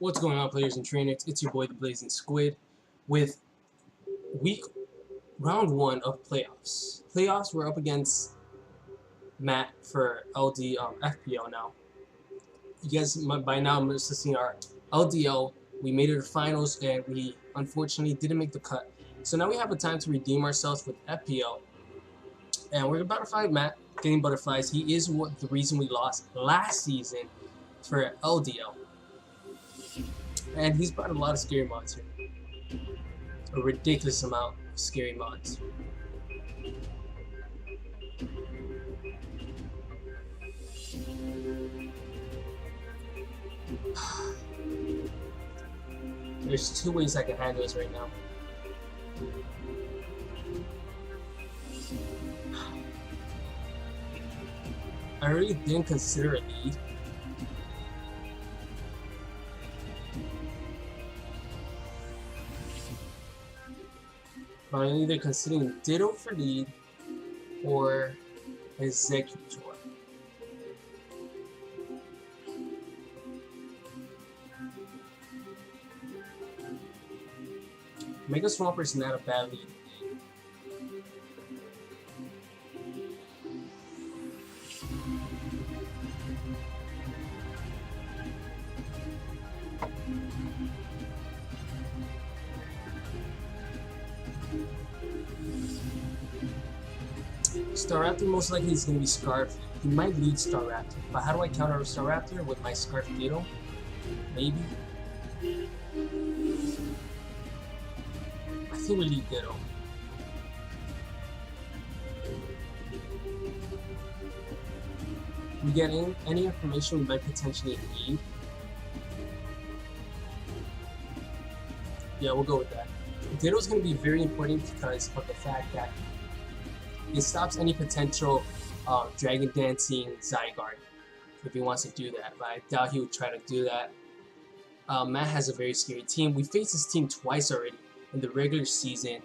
What's going on, players and trainers? It's your boy, the Blazin Squid, with round one of playoffs. Playoffs, we're up against Matt for LD FPL now. You guys, by now, must have seen our LDL. We made it to the finals, and we unfortunately didn't make the cut. So now we have a time to redeem ourselves with FPL, and we're about to fight Matt, getting butterflies. He is the reason we lost last season for LDL. And he's brought a lot of scary mods here. A ridiculous amount of scary mods. There's two ways I can handle this right now. I really didn't consider a lead. But I'm either considering Ditto for lead or Executor. Mega Swamper is not a bad lead. Staraptor most likely is going to be Scarf. He might lead Staraptor, but how do I counter Staraptor with my Scarf Ditto? Maybe. I think we lead Ditto. We get any information we might potentially need. Yeah, we'll go with that. Ditto is going to be very important because of the fact that it stops any potential Dragon Dancing Zygarde if he wants to do that, but I doubt he would try to do that. Matt has a very scary team. We faced this team twice already in the regular season.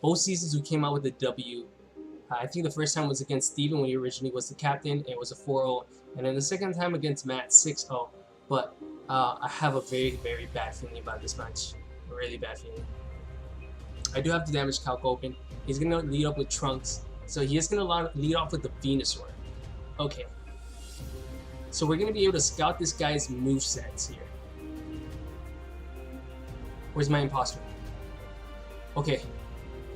Both seasons we came out with a W. I think the first time was against Steven when he originally was the captain. It was a 4-0. And then the second time against Matt, 6-0. But I have a very, very bad feeling about this match. A really bad feeling. I do have the damage calc open. He's going to lead up with Trunks. So he is going to lead off with the Venusaur. Okay. So we're going to be able to scout this guy's movesets here. Where's my imposter? Okay.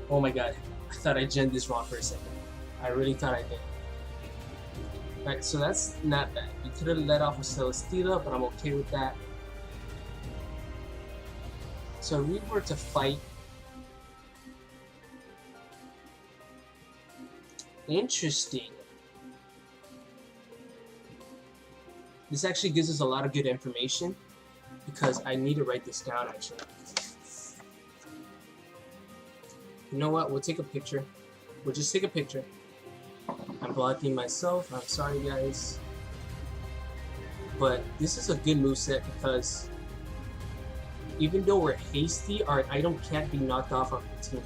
Oh my god. I thought I gen'd this wrong for a second. I really thought I did. Alright, so that's not bad. We could have let off with Celesteela, but I'm okay with that. So if we were to fight... Interesting. This actually gives us a lot of good information because I need to write this down actually. You know what? We'll take a picture. We'll just take a picture. I'm blocking myself. I'm sorry, guys. But this is a good moveset because even though we're hasty, our item can't be knocked off of the team.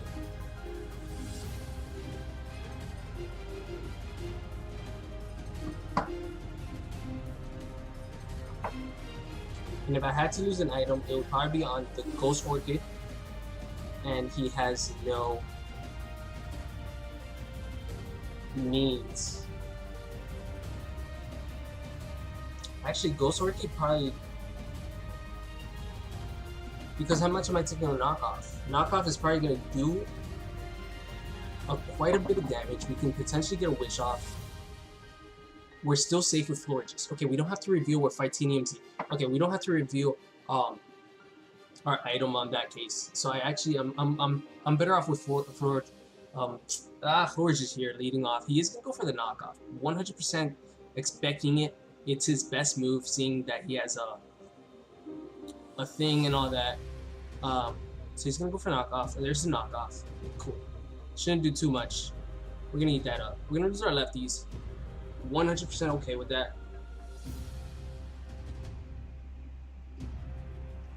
And if I had to lose an item, it would probably be on the Ghost Orchid. And he has no needs. Actually, Ghost Orchid probably... Because how much am I taking on Knockoff? Knockoff is probably going to do quite a bit of damage. We can potentially get a Wish off. We're still safe with Florges. Okay, we don't have to reveal what Victini. Okay, we don't have to reveal our item on that case. So I actually I'm better off with Florges here leading off. He is gonna go for the knockoff. 100% expecting it. It's his best move, seeing that he has a thing and all that. So he's gonna go for knockoff. And there's the knockoff. Cool. Shouldn't do too much. We're gonna eat that up. We're gonna lose our lefties. 100% okay with that.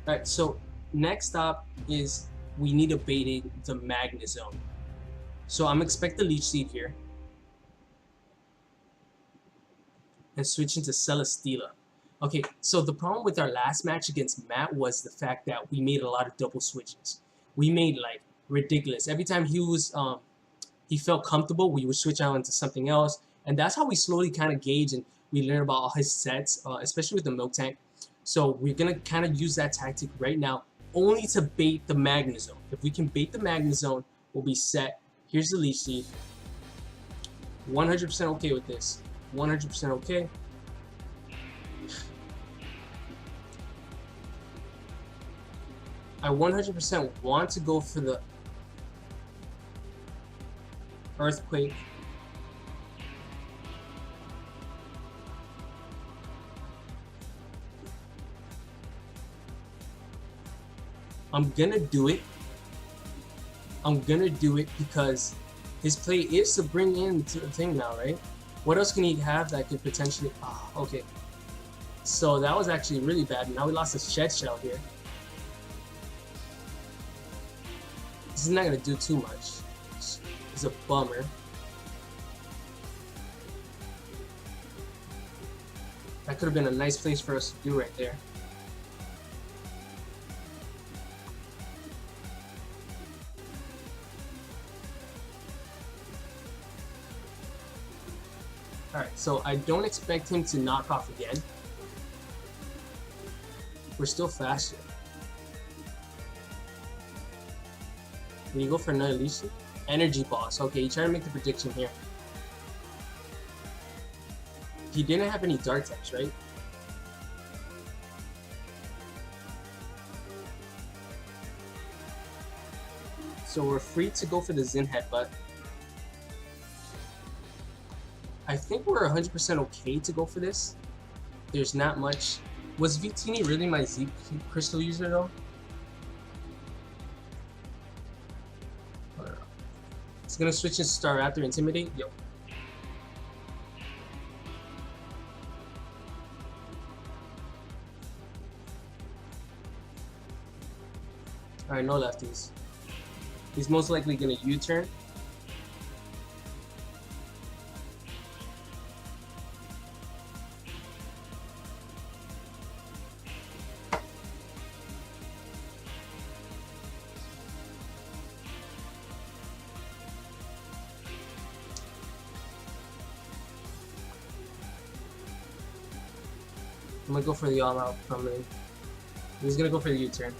Alright, so next up is we need to bait the Magnet Zone. So I'm expecting Leech Seed here. And switch into Celesteela. Okay, so the problem with our last match against Matt was the fact that we made a lot of double switches. We made like ridiculous. Every time he felt comfortable, we would switch out into something else, and that's how we slowly kind of gauge and we learn about all his sets, especially with the milk tank. So we're gonna kind of use that tactic right now, only to bait the Magna Zone. If we can bait the Magna Zone, we'll be set. Here's the Leech Seed. 100% okay with this. 100% okay. I 100% want to go for the Earthquake. I'm gonna do it. I'm gonna do it because his play is to bring in to the thing now, right? What else can he have that could potentially... Oh, okay. So that was actually really bad. Now we lost a Shed Shell here. This is not gonna do too much. It's a bummer. That could have been a nice place for us to do right there. Alright, so I don't expect him to knock off again. We're still faster. Can you go for another Leech Seed? Energy Boss. Okay, you try to make the prediction here. He didn't have any Dark types, right? So we're free to go for the Zen Headbutt. I think we're 100% okay to go for this. There's not much. Was Victini really my Z Crystal user though? It's gonna switch into Star Raptor Intimidate. Yo. Alright, no lefties. He's most likely gonna U-turn. I'm gonna go for the all-out coming. He's gonna go for the U-turn.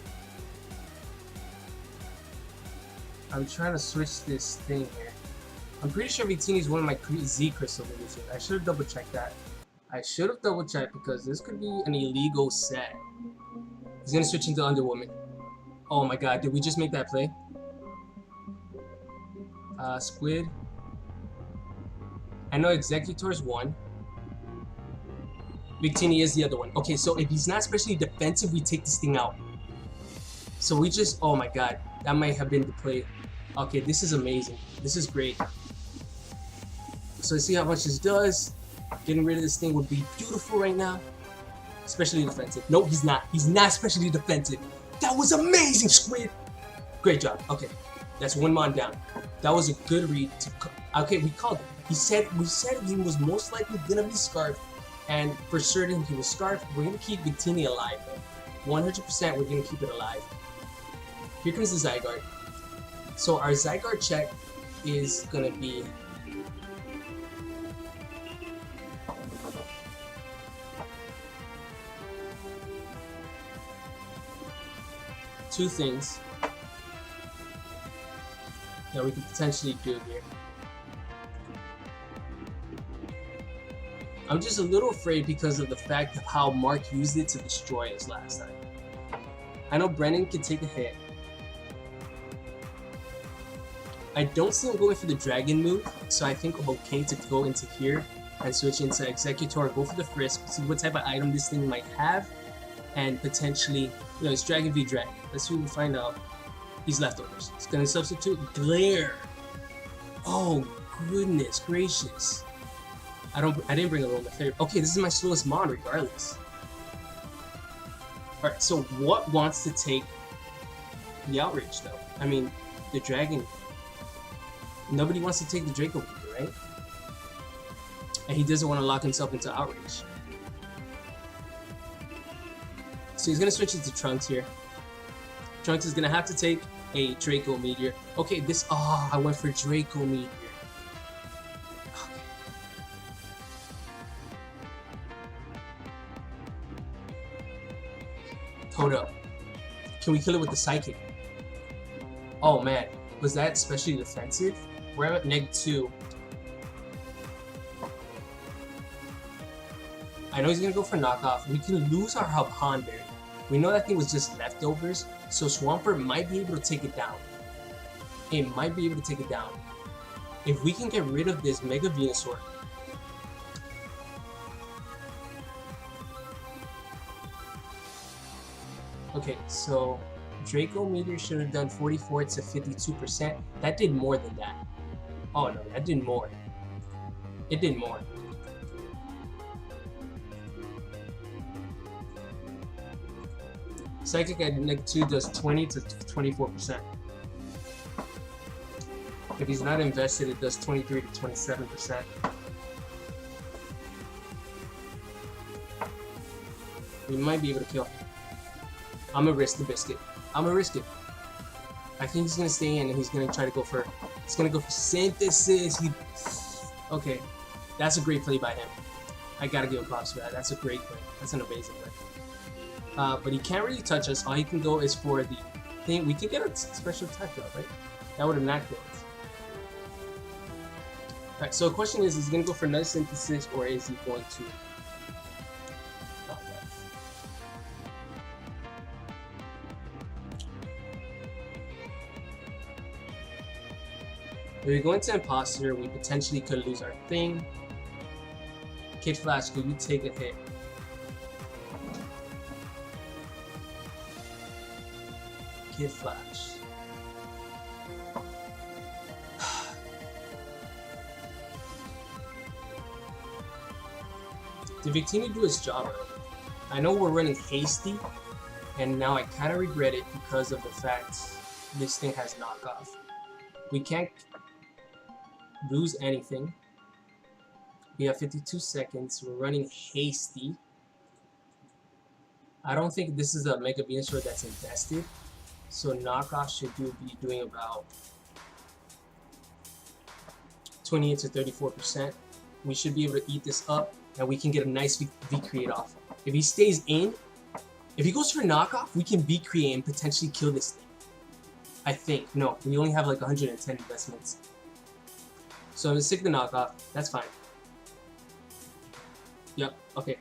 I'm trying to switch this thing here. I'm pretty sure Victini is one of my Z Crystal users. I should have double checked that. I should have double checked because this could be an illegal set. He's gonna switch into Underwoman. Oh my god, did we just make that play? Squid. I know Executor's one. Victini is the other one. Okay, so if he's not especially defensive, we take this thing out. So we just, oh my god, that might have been the play. Okay, this is amazing. This is great. So see how much this does. Getting rid of this thing would be beautiful right now. Especially defensive. No, he's not. He's not especially defensive. That was amazing, Squid. Great job. Okay, that's one mon down. That was a good read. Okay, we called it. We said he was most likely gonna be Scarfed. And for certain he was Scarfed. We're gonna keep Victini alive though. 100% we're gonna keep it alive. Here comes the Zygarde. So our Zygarde check is gonna be two things that we could potentially do here. I'm just a little afraid because of the fact of how Mark used it to destroy us last time. I know Brennan can take a hit. I don't see him going for the Dragon move, so I think I'm okay to go into here and switch into Executor, go for the Frisk, see what type of item this thing might have, and potentially, you know, it's Dragon v Dragon. Let's see what we find out. He's leftovers. It's gonna substitute Glare. Oh, goodness gracious. I didn't bring a roll of therapy. Okay, this is my slowest mon regardless. Alright, so what wants to take the Outrage though? I mean, the Dragon. Nobody wants to take the Draco Weaver, right? And he doesn't want to lock himself into Outrage. so he's gonna switch it to Trunks here. Trunks is gonna have to take a Draco Meteor. Okay, this. Oh, I went for Draco Meteor. Okay. Hold up. Can we kill it with the Psychic? Oh man, was that especially defensive? We're at -2. I know he's gonna go for knockoff. We can lose our Honder. We know that thing was just leftovers, so Swampert might be able to take it down. It might be able to take it down. If we can get rid of this Mega Venusaur. Okay, so Draco Meteor should have done 44 to 52%. That did more than that. Oh no, that did more. It did more. Psychic at -2 does 20 to 24%. If he's not invested, it does 23 to 27%. We might be able to kill. I'm gonna risk the biscuit. I'm gonna risk it. I think he's gonna stay in and he's gonna try to go for. He's gonna go for Synthesis. Okay, that's a great play by him. I gotta give him props for that. That's a great play. That's an amazing play. But he can't really touch us. All he can go is for the thing. We can get a special attack though, right? That would have knocked it. Alright, so the question is he going to go for another Synthesis or is he going to... If we go into Imposter, we potentially could lose our thing. Kid Flash, could you take a hit? Kid Flash. Did Victini do his job earlier? I know we're running hasty, and now I kind of regret it because of the fact this thing has knockoff. We can't lose anything. We have 52 seconds. We're running hasty. I don't think this is a Mega Venusaur that's invested, so knockoff should be doing about 28 to 34%. We should be able to eat this up, and we can get a nice V-Create off. If he stays in, if he goes for knockoff, we can V-Create and potentially kill this thing. I think. No, we only have like 110 investments. So I'm gonna stick the knockoff. That's fine. Yep, okay.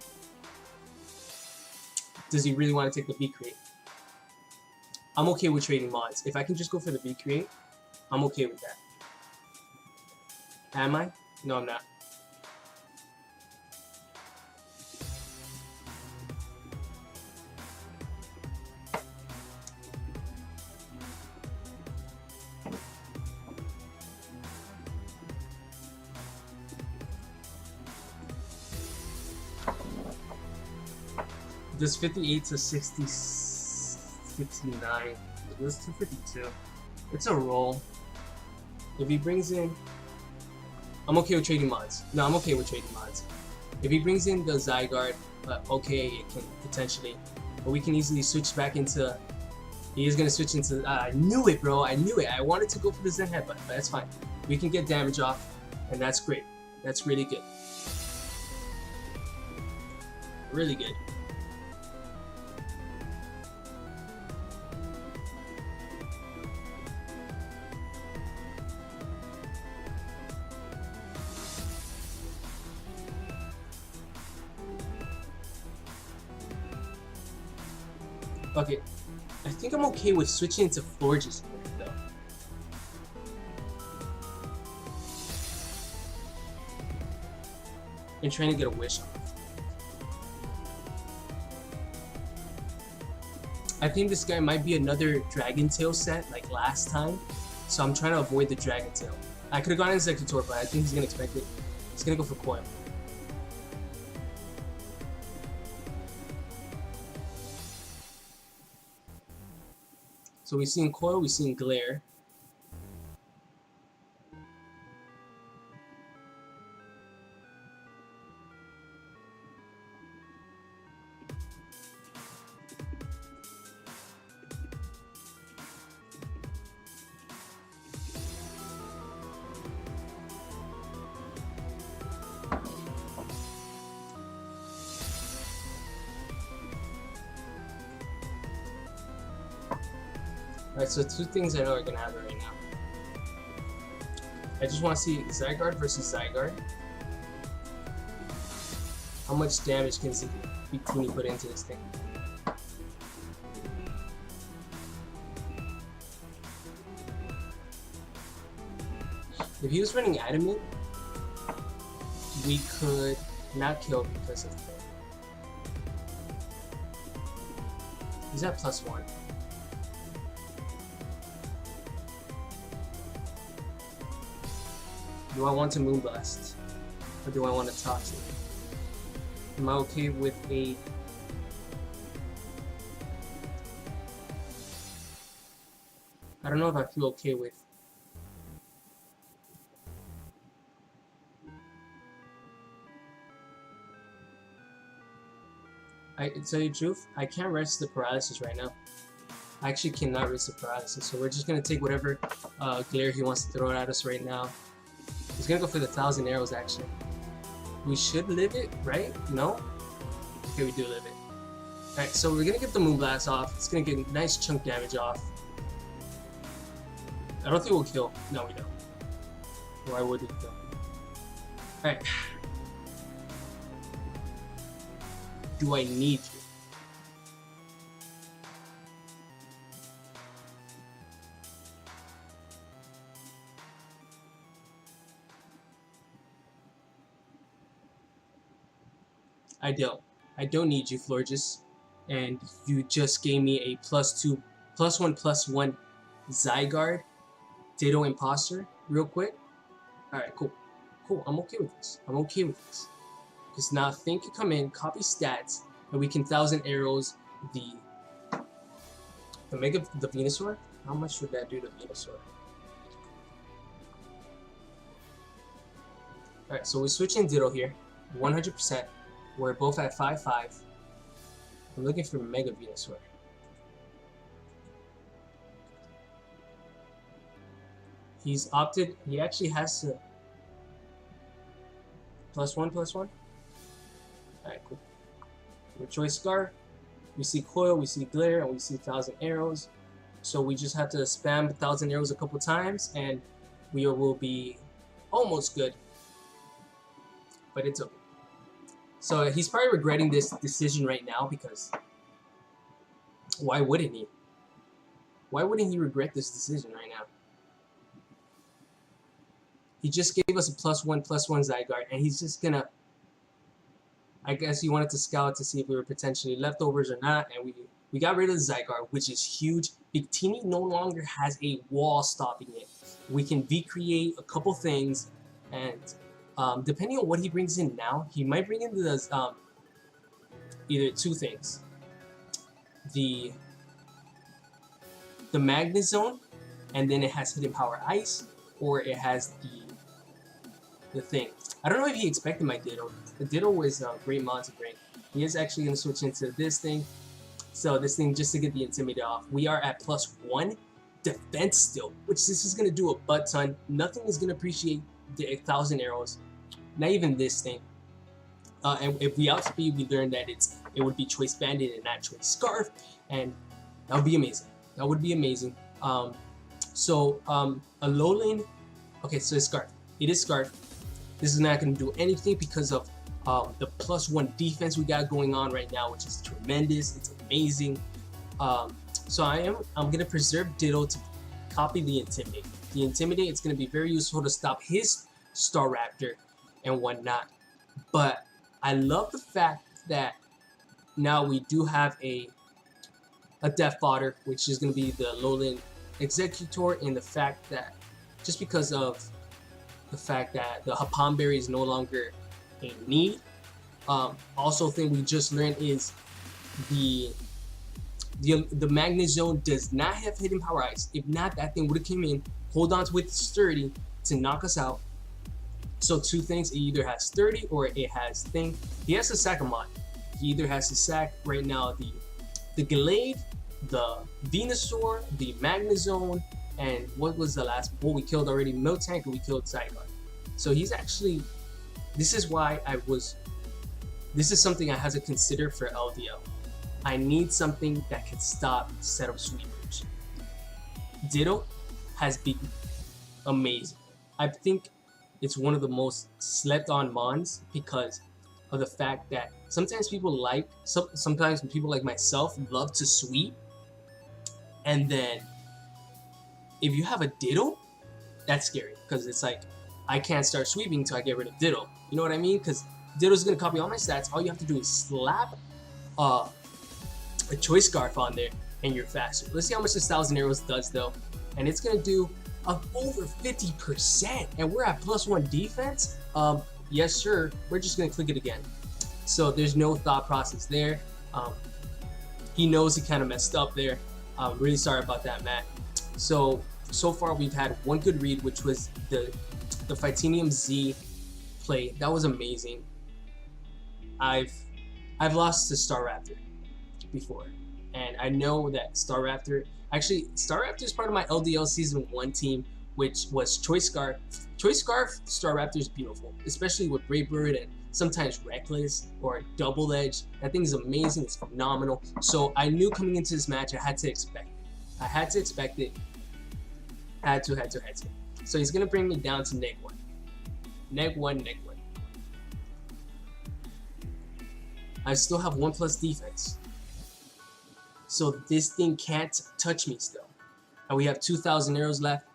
Does he really want to take the V-Create? I'm okay with trading mods. If I can just go for the V-Create, I'm okay with that. Am I? No, I'm not. Does 58 to 69. It was 252. It's a roll. If he brings in... I'm okay with trading mods. No, I'm okay with trading mods. If he brings in the Zygarde, okay, it can potentially. But we can easily switch back into... He is going to switch into... I knew it, bro. I knew it. I wanted to go for the Zen Headbutt, but that's fine. We can get damage off, and that's great. That's really good. Really good. Okay, I think I'm okay with switching into Forges though. And trying to get a wish off. I think this guy might be another Dragon Tail set like last time, so I'm trying to avoid the Dragon Tail. I could have gone Executor, but I think he's gonna expect it. He's gonna go for Coil. So we've seen Coil, we've seen Glare. Alright, so two things I know are gonna happen right now. I just want to see Zygarde versus Zygarde. How much damage can Victini put into this thing? If he was running Adamant, we could not kill because of that. He's at +1. Do I want to Moonblast? Or do I want to Toxic? Am I okay with a... I don't know if I feel okay with... To tell you the truth, I can't rest the paralysis right now. I actually cannot rest the paralysis, so we're just gonna take whatever glare he wants to throw at us right now. He's gonna go for the 1,000 arrows actually. We should live it, right? No? Okay, we do live it. Alright, so we're gonna get the Moonblast off. It's gonna get a nice chunk damage off. I don't think we'll kill. No, we don't. Why would we kill? Alright. Do I need to? I don't. I don't need you, Florges. And you just gave me a +2, +1/+1 Zygarde, Ditto Imposter, real quick. Alright, cool. Cool, I'm okay with this. I'm okay with this. Because now Thing can come in, copy stats, and we can 1,000 arrows the Venusaur. How much would that do to Venusaur? Alright, so we're switching Ditto here, 100%. We're both at 5/5. I'm looking for Mega Venusaur. He's opted, he actually has to +1/+1. Alright, cool. We choice Scarf, we see Coil, we see Glare, and we see 1,000 arrows. So we just have to spam 1,000 arrows a couple times, and we will be almost good. But it's okay. So he's probably regretting this decision right now because why wouldn't he? Why wouldn't he regret this decision right now? He just gave us a +1/+1 Zygarde, and he's just gonna... I guess he wanted to scout to see if we were potentially leftovers or not, and we got rid of the Zygarde, which is huge. Victini no longer has a wall stopping it. We can recreate a couple things, and depending on what he brings in now, he might bring in the either two things: the Magnezone, and then it has Hidden Power Ice, or it has the thing. I don't know if he expected my Ditto. The Ditto was a great mod to bring. He is actually going to switch into this thing. So this thing just to get the Intimidate off. We are at +1 defense still, which this is going to do a butt ton. Nothing is going to appreciate the 1,000 arrows. Not even this thing. And if we outspeed, we learned that it would be Choice Bandit and not Choice Scarf. And that would be amazing. That would be amazing. A low lane. Okay, so it's Scarf. It is Scarf. This is not going to do anything because of the +1 defense we got going on right now, which is tremendous. It's amazing. So I'm going to preserve Ditto to copy the Intimidate. The Intimidate, it's going to be very useful to stop his Staraptor and whatnot. But I love the fact that now we do have a Death Fodder, which is going to be the Lowland Executor, and the fact that just because of the fact that the Hapan Berry is no longer a need. Also, thing we just learned is the Magnezone does not have Hidden Power Ice. If not, that thing would have came in, hold on to it sturdy to knock us out. So two things: it either has sturdy or it has thing. He has to sack a mod. He either has to sack right now the Glade, the Venusaur, the Magnezone, and what was the last? Well, we killed already Miltank, and we killed Zygarde. So he's actually. This is why this is something I have to consider for LDL. I need something that can stop setup sweepers. Ditto has been amazing. I think it's one of the most slept on mons because of the fact that sometimes people like myself love to sweep, and then if you have a Ditto, that's scary because it's like I can't start sweeping until I get rid of Ditto. You know what I mean? Because Ditto's gonna copy all my stats. All you have to do is slap a choice scarf on there, and you're faster. Let's see how much this 1,000 arrows does though, and it's gonna do over 50%, and we're at +1 defense. Yes sir. We're just gonna click it again. So there's no thought process there. He knows he kind of messed up there. I'm really sorry about that, Matt. So far we've had one good read, which was the Victini Z play. That was amazing. I've lost to Star Raptor before, and I know that Star Raptor is part of my LDL Season 1 team, which was Choice Scarf. Choice Scarf Star Raptor is beautiful, especially with Raybird and sometimes Reckless or Double Edge. That thing is amazing. It's phenomenal. So I knew coming into this match I had to expect it. Had to. So he's gonna bring me down to -1. -1. I still have 1+ defense. So this thing can't touch me still. And we have 2,000 arrows left.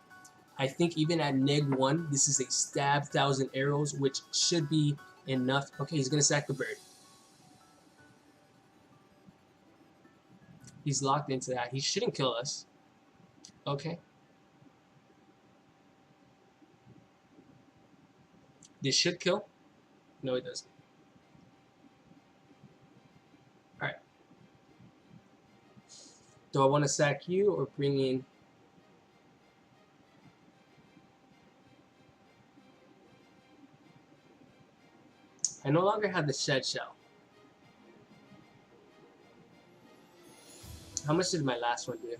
I think even at -1, this is a stab 1,000 arrows, which should be enough. Okay, he's gonna sack the bird. He's locked into that. He shouldn't kill us. Okay. This should kill. No, it doesn't. Alright. Do I want to sack you or bring in... I no longer have the shed shell. How much did my last one do?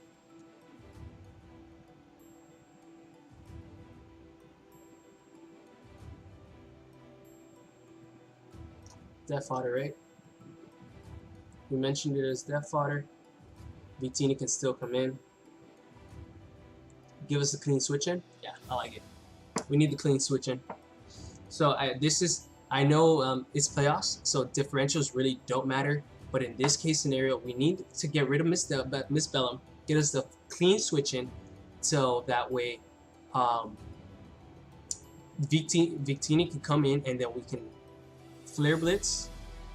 Death fodder, right? We mentioned it as death fodder. Victini can still come in. Give us a clean switch in. Yeah, I like it. We need the clean switch in. So I know it's playoffs, so differentials really don't matter. But in this case scenario, we need to get rid of Miss Bellum, get us the clean switch in, so that way Victini can come in, and then we can flare blitz.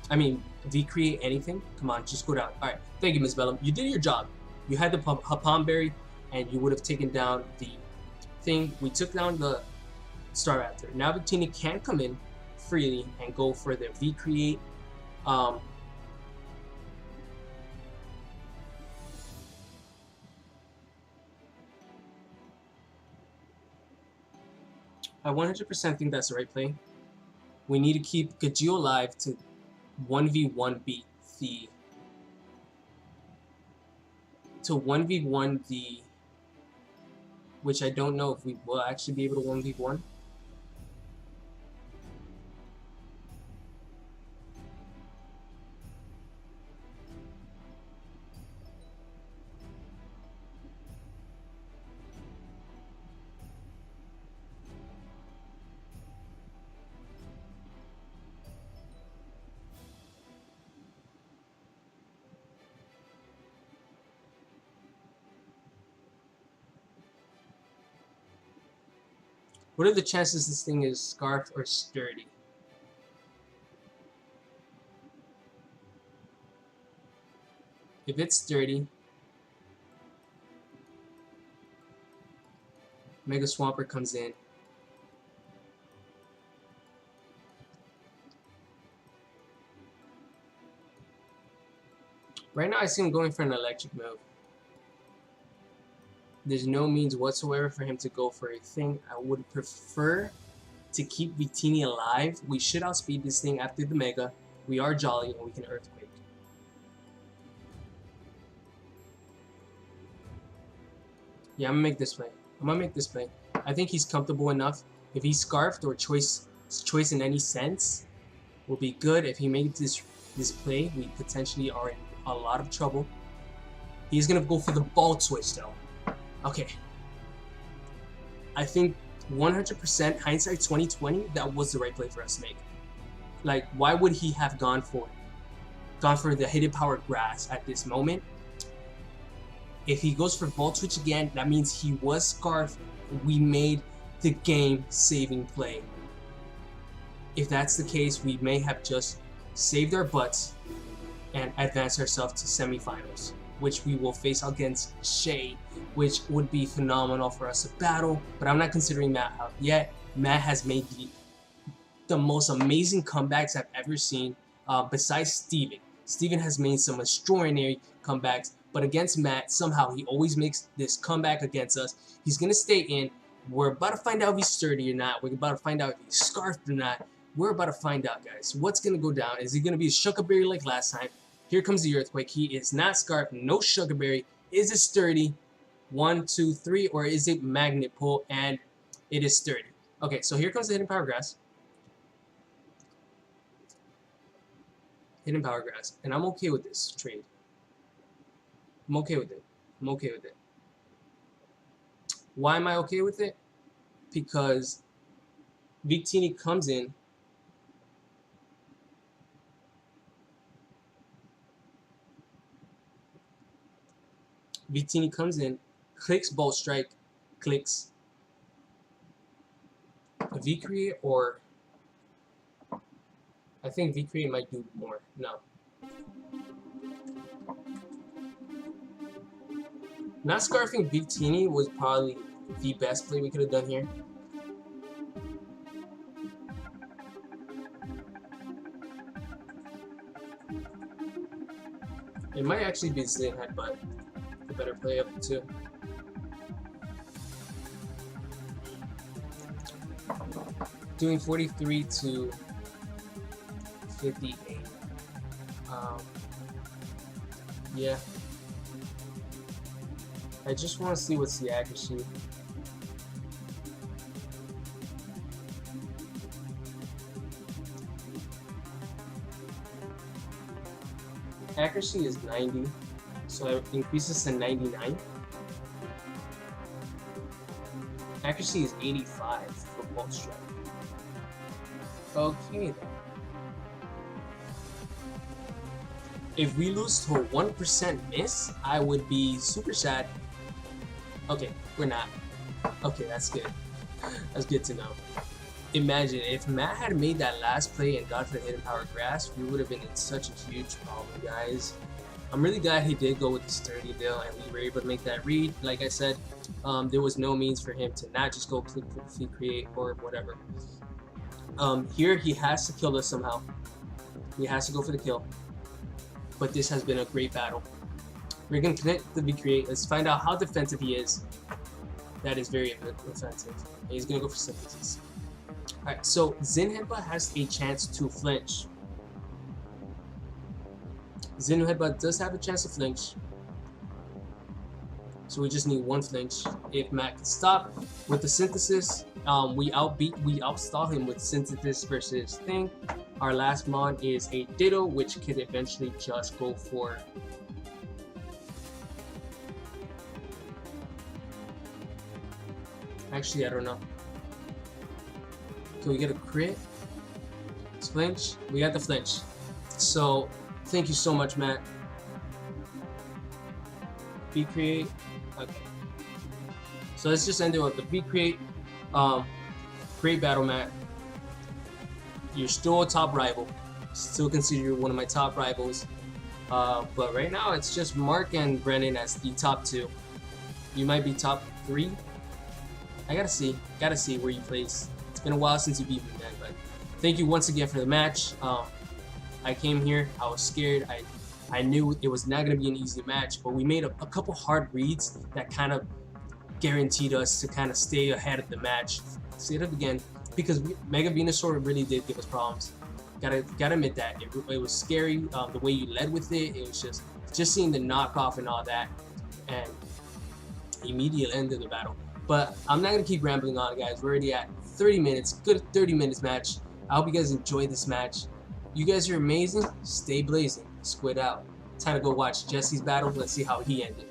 I mean, V-create anything. Come on, just go down. All right, thank you, Miss Bellum. You did your job. You had the Palm Berry, and you would have taken down the thing. We took down the Star Raptor. Now Victini can come in freely and go for the V-create. I 100% think that's the right play. We need to keep Gajio alive to 1v1 beat the... to 1v1 the... which I don't know if we will actually be able to 1v1. What are the chances this thing is scarfed or sturdy? If it's sturdy, Mega Swampert comes in. Right now I see him going for an electric move. There's no means whatsoever for him to go for a thing. I would prefer to keep Victini alive. We should outspeed this thing after the Mega. We are jolly and we can Earthquake. Yeah, I'm gonna make this play. I think he's comfortable enough. If he's scarfed or choice in any sense, will be good. If he makes this play, we potentially are in a lot of trouble. He's gonna go for the ball switch though. Okay, I think 100% hindsight 2020, that was the right play for us to make. Like, why would he have gone for the hidden power grass at this moment? If he goes for Volt Switch again, that means he was Scarf. We made the game-saving play. If that's the case, we may have just saved our butts and advanced ourselves to semifinals, which we will face against Shay, which would be phenomenal for us to battle. But I'm not considering Matt out yet. Matt has made the most amazing comebacks I've ever seen, besides Steven. Steven has made some extraordinary comebacks, but against Matt, somehow he always makes this comeback against us. He's going to stay in. We're about to find out if he's sturdy or not. We're about to find out if he's scarfed or not. We're about to find out, guys. What's going to go down? Is he going to be a Sugarberry like last time? Here comes the Earthquake. He is not scarfed, no Sugarberry. Is it sturdy? 1, 2, 3, or is it Magnet Pull? And it is sturdy. Okay, so here comes the Hidden Power Grass. Hidden Power Grass. And I'm okay with this trade. I'm okay with it. I'm okay with it. Why am I okay with it? Because Victini comes in. Victini comes in, clicks Bolt Strike, clicks a V-Create, or I think V-Create might do more. No. Not scarfing Victini was probably the best play we could have done here. It might actually be Zin Headbutt. The better play of the two. Doing 43 to 58. Yeah. I just want to see what's the accuracy. Accuracy is 90, so it increases to 99. Accuracy is 85 for Bolt Strike. Okay then. If we lose to a 1% miss, I would be super sad. Okay, we're not. Okay, that's good. That's good to know. Imagine if Matt had made that last play and got for the Hidden Power Grass, we would have been in such a huge problem, guys. I'm really glad he did go with the sturdy deal and we were able to make that read. Like I said, there was no means for him to not just go click for the feed create or whatever. Here he has to kill us somehow. He has to go for the kill. But this has been a great battle. We're going to connect the V-Create. Let's find out how defensive he is. That is very offensive. And he's going to go for Synthesis. Alright, so Zin Headbutt has a chance to flinch. Zin Headbutt does have a chance to flinch. So we just need one flinch. If Matt can stop with the Synthesis, we outstall him with Synthesis versus Thing. Our last mon is a Ditto, which could eventually just go for actually, I don't know. Can we get a crit? Flinch? We got the flinch. So, thank you so much, Matt. V-Create. Okay. So let's just end it with the V-Create. Great battle, Matt. You're still a top rival. Still consider you one of my top rivals. But right now, it's just Mark and Brennan as the top two. You might be top 3. I gotta see where you place. It's been a while since you beat me, man, but thank you once again for the match. I came here, I was scared, I knew it was not gonna be an easy match, but we made a couple hard reads that kind of guaranteed us to kind of stay ahead of the match. Say it again, because Mega Venusaur really did give us problems. Gotta admit that it was scary. The way you led with it, it was just seeing the knockoff and all that, and immediate end of the battle. But I'm not gonna keep rambling on, guys. We're already at 30 minutes. Good 30 minutes match. I hope you guys enjoyed this match. You guys are amazing. Stay blazing. Squid out. Time to go watch Jesse's battle. Let's see how he ended.